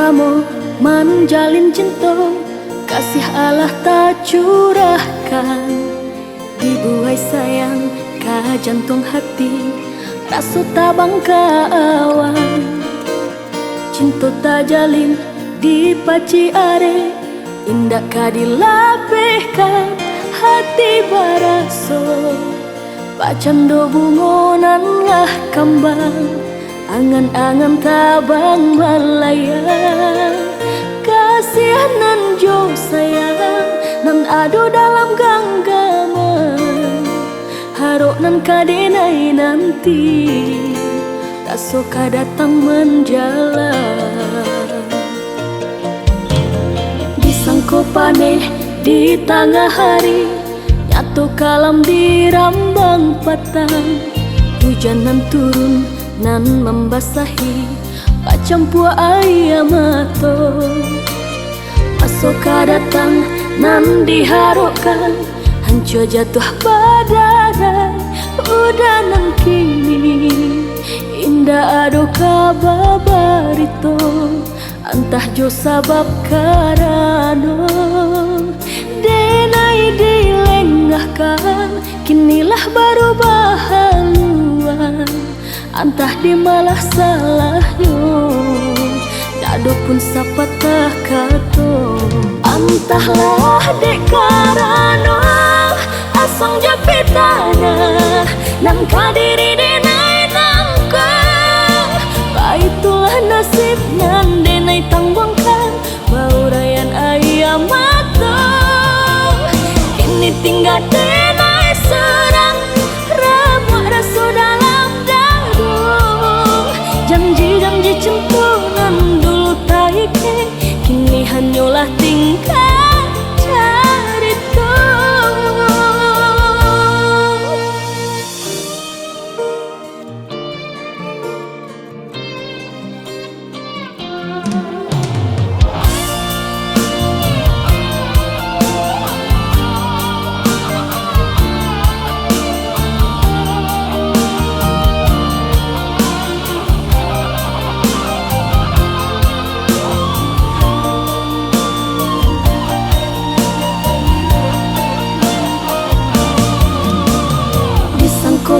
kamu menjalin cinta, kasih Allah tak curahkan. Dibuai sayang ka jantung hati, rasa tabang ka awan. Cinta tak jalin di paci are, indah ka dilapehkan hati baraso. Pacando bungonan lah kambang, angan-angan tabang malaya. Kasihanan jo sayang, nan ado dalam genggaman. Harok nan kadenai nanti, tak suka datang menjalan. Disangko paneh di tengah hari, nyatu kalam di rambang patang. Hujanan turun nan membasahi, pacampua ayam mato. Masoka datang nan diharapkan, hancur jatuh badai. Udah nan kini indah ado kababarito, antah jo sabab karano. Denai dilengahkan, kinilah baru bahaluan. Antah di malah salahnya, dado pun sapatah kato. Antahlah dek karano asong japitana, nan kadiri denai nangkang. Baitulah nasib nan denai tanggungkan, baurayan ayam matang. Ini tinggal denai serang, ramuak rasa dalam dadu. Janji-janji centunan dulu taike, kini hanyalah tingkah carito.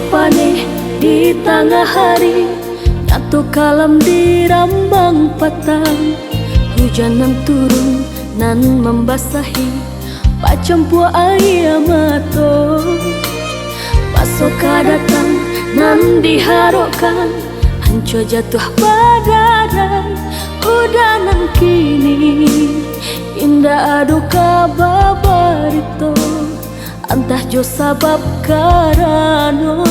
Paneh di tengah hari, nyatu kalam di rambang patang. Hujanan turun nan membasahi, pacampua ayam mato. Pasoka datang nan diharapkan, hancur jatuh badai. Udah nan kini indah ado kababarito, antah jo sabab karano.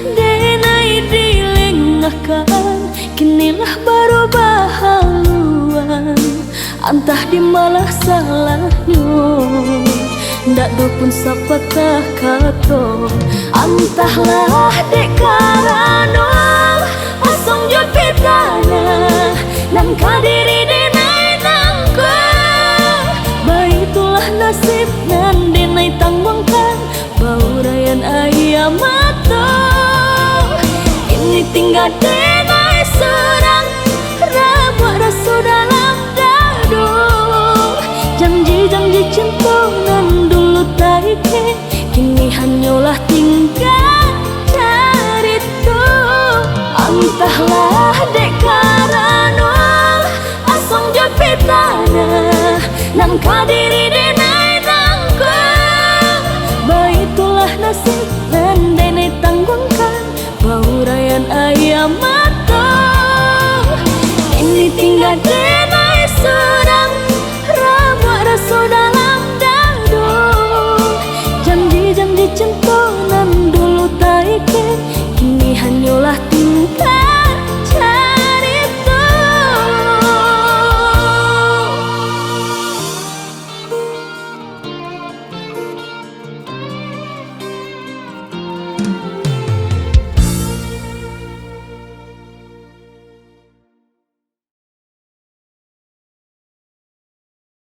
Denai dilengahkan, kinilah baru bahaluan. Antah di malah salahnya, ndak do pun sapatah kato. Antahlah dek karano asong jo pitana, nan kadiri denai nangkang. Baitulah nasib nan denai tanggungkan, baurayan ayam matang. Ini tinggal denai serang, ramuak rasa dalam dadu. Janji-janji centungan dulu taike, kini hanyalah tingkah carito. Antahlah dek karano asong japitana, nan kadiri denai nangkang. Baitulah nasib nan denai tanggungkan, baurayan ayam matang. Ini tinggal denai serang, ramuak rasa dalam dadu. Janji-janji centunan dulu taike, kini hanyalah tingkah